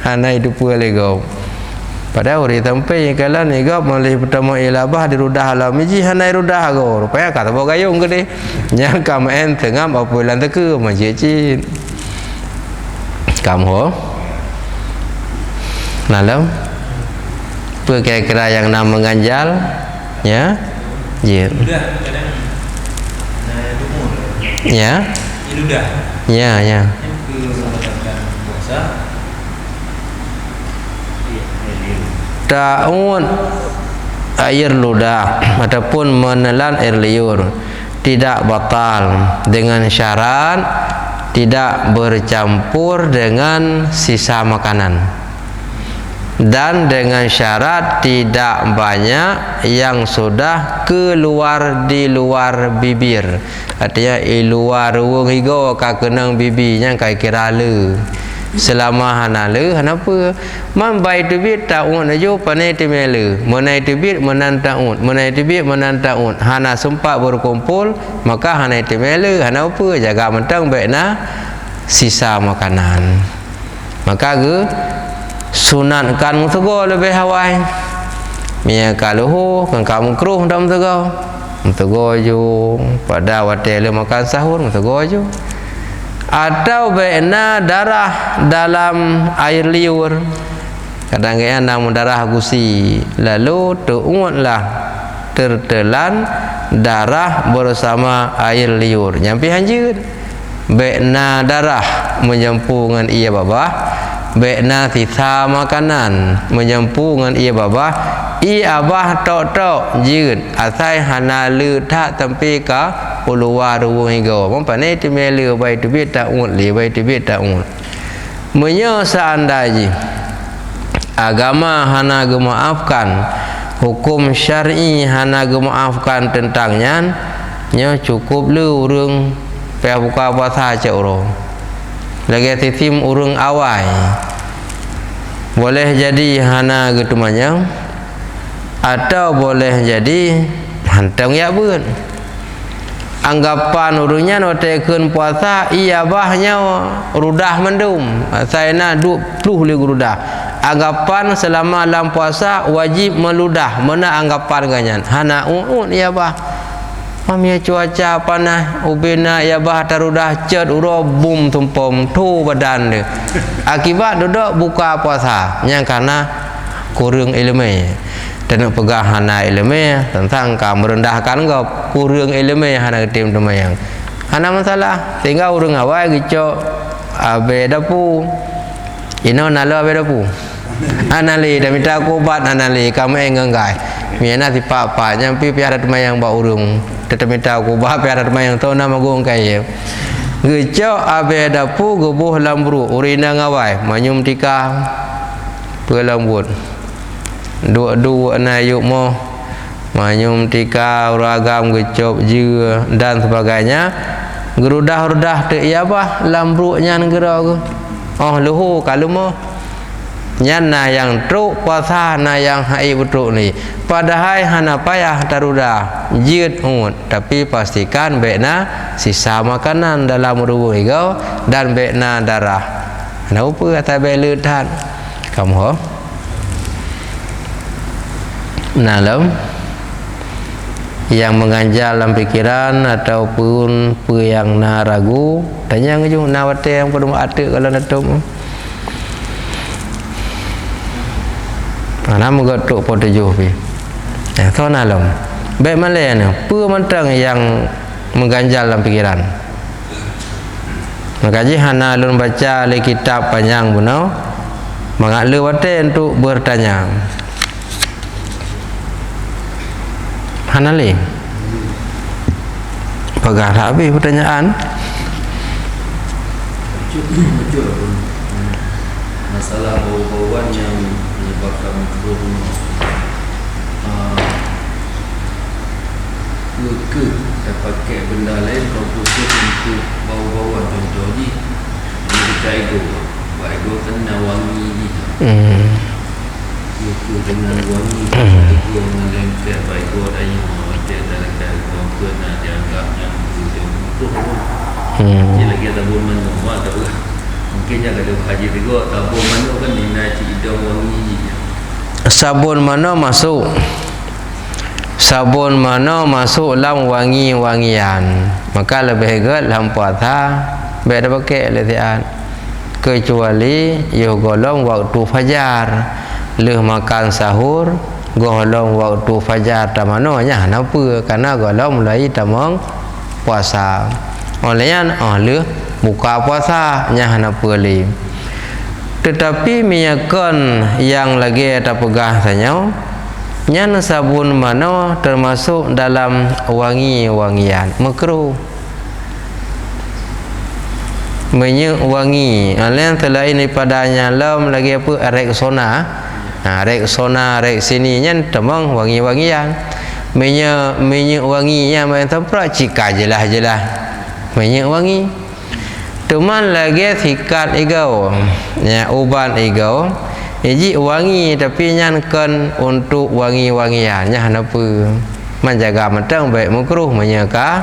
hanai hidup lega pada hari sampai kalau ni gap malih pertama ilabah di rudah alam ji hanai rudah go rupanya kata sabah gayung gede nyang kamen tengam apa lan teke majid cin kamu malam kira-kira yang nak mengganjal ya ya ya ya ta'un air ludah ataupun menelan air liur tidak batal dengan syarat tidak bercampur dengan sisa makanan dan dengan syarat tidak banyak yang sudah keluar di luar bibir artinya di luar ruang higo ka kenang bibinya kai kira le selama hana le kenapa mambai tubit taun ajo panai temele menai tubit menan taun menai tubit menan taun hana sempat berkumpul maka hana temele hana apa jaga mentang baikna sisa makanan maka ge sunatkan musego lebih hawai mia kalau kan kamu kruh dalam musego ju pada waktu makan sahur musego ju atau baikna darah dalam air liur kadang-kadang namun darah gusi lalu tuungutlah tertelan darah bersama air liur nyampi hanjir baikna darah menyempu dengan ia babah baikna sisa makanan menyempu dengan ia babah ia abah tok-tok jid asai hana le tak tempi ka puluar ruang higo mempanai timele baik tu bit tak ut li baik tu bit tak ut menyo seandainya agama hana gemaafkan hukum syar'i hana gemaafkan tentangnya nya cukup le urang pe buka puasa cak urang lagi titim urang awai boleh jadi hana getumanya atau boleh jadi hantang ya bun anggapan urangnya no teken puasa iya bahnya rudah mendum saya nak 20 li rudah anggapan selama dalam puasa wajib meludah mana anggapan ganyan hana iya bah mamia cuaca panas ubina ya bah tarudah cet uro bum tumpom tu badan dia akibat duduk buka puasa yang karena kurang ilmu dan pegang hana ilmu tentang kamu merendahkan kau kurang ilmu hana tim temayang hana masalah sehingga urang awal gico abe dapu ino nalo abe dapu anali dah minta obat anali kamu enggai miana si papa nyampi piara temayang ba urung tetap minta obat piara temayang tahu nama gong kai gico abe dapu gebuh lambru urina ngawai manyum tika pelembut dua na yuk mo manyum tika ragam gecop jua dan sebagainya gerudah-rudah te ya bah lambruk nyan gera ke luhu kalau mo nyan na yang truk puasa na yang hai betruk ni padahal hana payah tarudah jid ungut tapi pastikan bekna sisa makanan dalam tubuh kau dan bekna darah na apa kata belut tan kamu ho nalam yang mengganjal dalam pikiran ataupun yang na ragu tanya ngejung na wate yang perlu ada kalau natum ana menggotok potejuh pi kau nalam baik malai ni pemantang yang mengganjal dalam pikiran makaji hana lun baca le kitab panjang bunau mengalu wate untuk bertanya hana le pegang habis pertanyaan masalah bau-bauan yang menyebabkan mikrob ke dan pakai benda lain khusus untuk bau-bauan contoh ni dekat ego kena wangi ni itu dengan wangi ego dengan lengket ego ada yang macam dalam ego kena dianggap yang itu jadi lagi ada bau mana tak lah mungkin jangan ada haji ego tak bau mana kan dinai hidung wangi sabun mana masuk dalam wangi-wangian maka lebih baik dalam puasa baik ada pakai letian kecuali yo golong waktu fajar leh makan sahur golong waktu fajar tak mananya kenapa karena golong mulai tamang puasa olehnya leh buka puasa nya kenapa li tetapi miyakan yang lagi ada pegah tanya nyan sabun mana termasuk dalam wangi-wangian makruh minyak wangi lain selain daripadanya lam lagi apa Rexona sini nyan temang wangi-wangian minyak wanginya main temprak cika jelah minyak wangi teman lagi sikat igau ya uban igau Iji wangi tapi nyankan untuk wangi-wangiannya kenapa menjaga matang baik makruh menyaka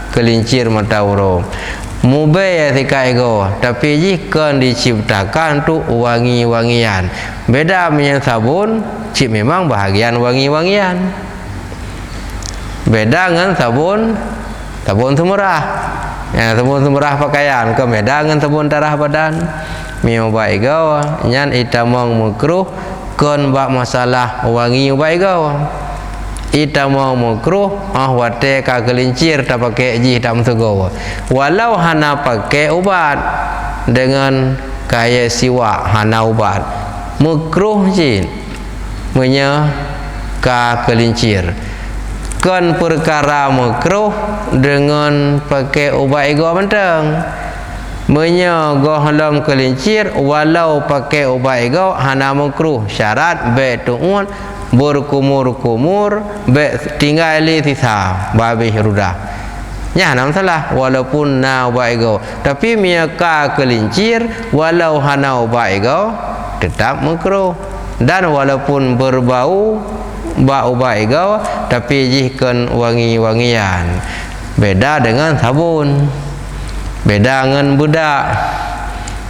kelincir matauro mubay tika ego tapi jika diciptakan untuk wangi-wangian beda dengan sabun cip memang bahagian wangi-wangian beda dengan sabun semurah ya sabun semurah pakaian ke beda dengan sabun darah badan miu baik gau nyan itamong makruh kon bak masalah wangi baik gau itamong makruh wate ka kelincir tak pakai ji tam tego walau hana pakai ubat dengan kaya siwa hana ubat makruh ji menya ka kelincir kon perkara makruh dengan pakai ubat ego mentang menyogoh dalam kelincir walau pakai ubat ego hana makruh syarat baik tu'un berkumur-kumur baik tinggal li sisa babih rudah nya nam salah walaupun na ubat ego tapi miaka kelincir walau hana ubat ego tetap makruh dan walaupun berbau bak ubat ego tapi jihkan wangi-wangian beda dengan sabun beda dengan budak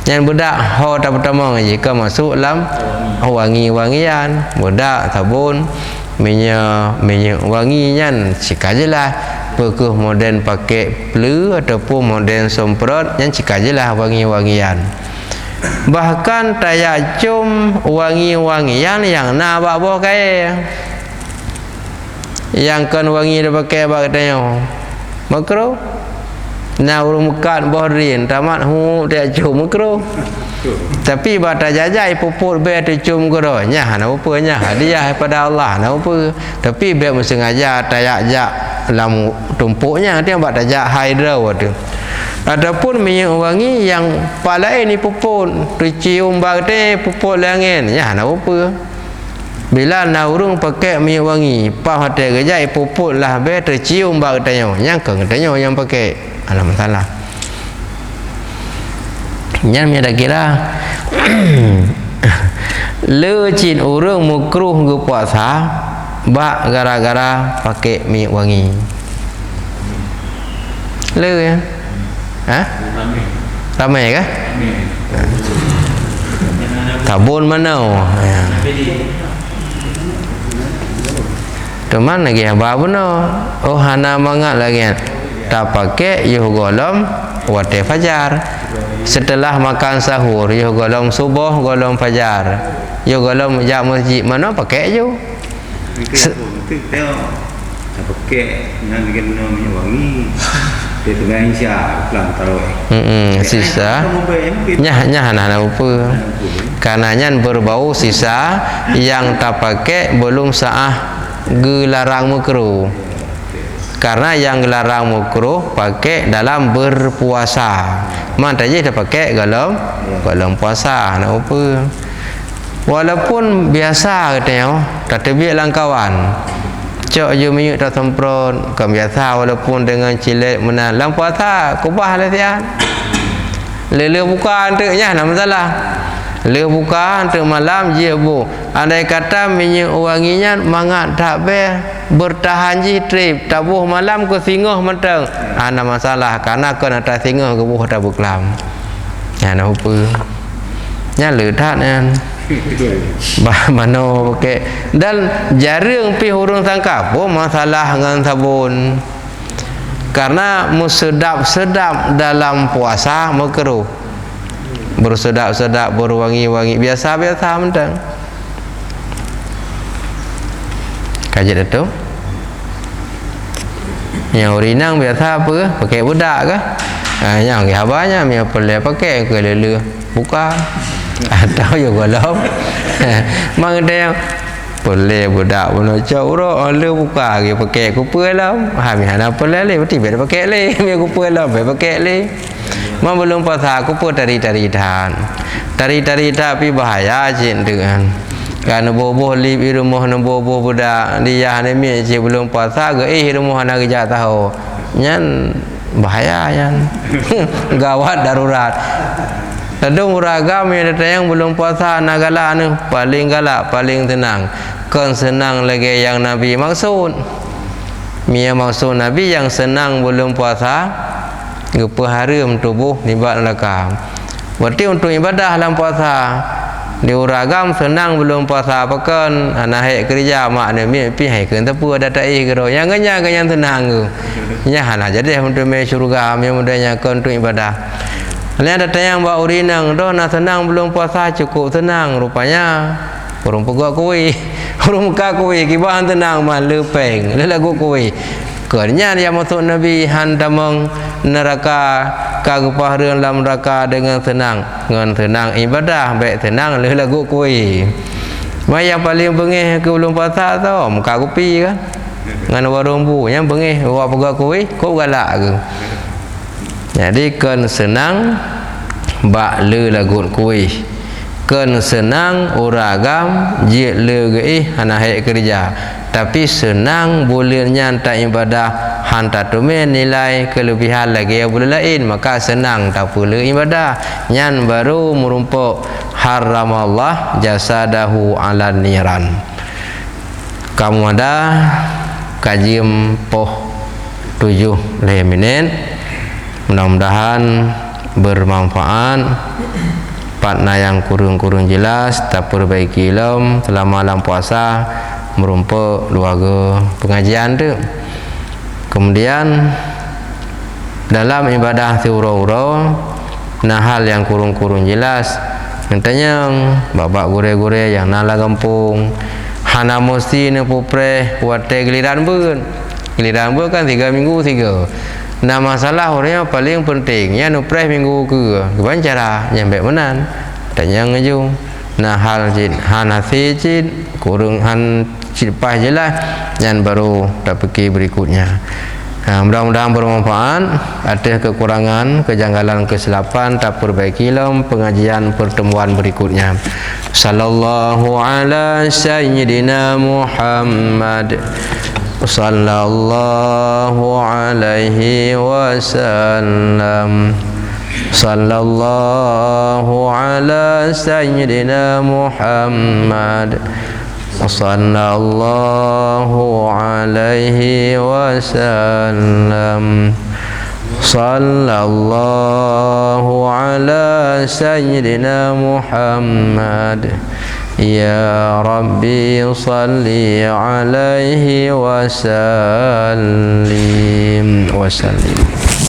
yang budak tak pertama jika masuk dalam wangi-wangian budak sabun minyak wangian cika jelah pekuh modern pakai pelu ataupun modern semprot yang cika jelah wangi-wangian bahkan tayak cum wangi-wangian yang nak bawa kaya yang kan wangi dia pakai katanya makruh na urung mekat bohrin tamat dia cium makruh tapi bata jajai puput be tu cium gero nya apa nya hadiah daripada Allah apa tapi be sengaja tayak jak dalam tumpuknya dia bata jak hydro tu Adapun minyak wangi yang palai ni puput tercium bagde puput langit ya nak apa bila naurung pakai minyak wangi pas hotel kerja puput lah be tercium bagde yang keng yang pakai ada masalah yang ada kira lecin orang makruh ke puasa bak gara-gara pakai minyak wangi le ya ha ramai kah tabun mana ya teman lagi apa benar oh hana mangat lagi tak pakai yuh golom waktu fajar setelah makan sahur yuh golom subuh golom fajar yuh golom jak masjid mana pakai yuh pakai dengan minyak wangi dia tengah insya pelan tarawih sisa nyah apa karenanya berbau sisa yang tak pakai belum sah gelarang makruh karena yang gelarang makruh pakai dalam berpuasa maknanya dia pakai dalam puasa nak apa walaupun biasa katanya tak terbiak langkawan cok je minyak tak semprot kan biasa walaupun dengan cilet mana dalam puasa kubah lah tian lele buka anteknya nak masalah lele buka antek malam je bu andai kata minyak wanginya mangat tak bertahan je trip tak buh malam ke singoh menteng ada masalah karena kan atas singoh ke buh tak berkelam ya nak apa nya letak kan mana pakai dan jarang pi hurung tangkap masalah dengan sabun karena musedap-sedap dalam puasa makruh bersedap-sedap berwangi-wangi biasa-biasa mentang kajet itu yang urinang biasa apa pakai budak ke yang habanya mi apa le pakai ke lele buka atau yo golong mang ada yang boleh budak bono coro le buka ke pakai kupa lah ha mi hana apa le mesti be pakai le mi kupa lah be pakai le mang belum puasa kupa tari-tari dan tari-tari tapi bahaya cik dengan kan boboh li di rumah no boboh budak dia ni mi cik belum puasa ke rumah nak kerja tahu nyan bahaya yan gawat darurat Tadung ragam yang datang belum puasa nak galak ni paling galak paling tenang kan senang lagi yang Nabi maksud Mia maksud Nabi yang senang belum puasa haram tubuh nibat neraka berarti untuk ibadah dalam puasa diuragam senang belum puasa pakan anak kerja mak ni pi hai ke tepu ada tak gero yang ganyan tenang tu nya hana jadi untuk me syurga me mudahnya kan untuk ibadah. Lain ada yang bawa urinang doh nak senang belum puasa cukup tenang rupanya urung pegak kuih urung muka kuih kibahan tenang mah lepeng lelagu kuih kerana dia masuk Nabi handamang neraka kagupah dalam neraka dengan tenang ibadah baik tenang lelagu kuih yang paling bengih ke belum puasa tau muka kopi kan dengan warung bu yang bengih bawa pegak kuih kau galak ke jadi kan senang bak le lagut kuih kan senang uragam je le ge hana hai kerja tapi senang bolehnya tak ibadah hantar tumen nilai kelebihan lagi boleh lain maka senang tak pula ibadah nyan baru merumpuk haramallah jasadahu ala niran kamu ada kajian poh 7 minit mudah-mudahan bermanfaat partna yang kurung-kurung jelas tak perbaiki ilmu selama malam puasa merumpuk keluarga pengajian tu kemudian dalam ibadah tiura-ura nah hal yang kurung-kurung jelas nantinya babak gure-gure yang nala kampung hana mesti ne pupre wate giliran bun kan 3 minggu 3 nah masalah orangnya paling penting yang nupreh minggu ke gimana cara nyampe menan tanya ngejung nah hal jin hanasi jin kurung han cipah jelas yang baru tak pergi berikutnya Mudah-mudahan bermanfaat. Ada kekurangan, kejanggalan, kesilapan, tak perbaikilah pengajian pertemuan berikutnya. Sallallahu ala sayyidina Muhammad, sallallahu alaihi wasallam, sallallahu ala sayyidina Muhammad, sallallahu alaihi wasallam, sallallahu ala sayyidina Muhammad. Ya Rabbi salli alaihi wasallim.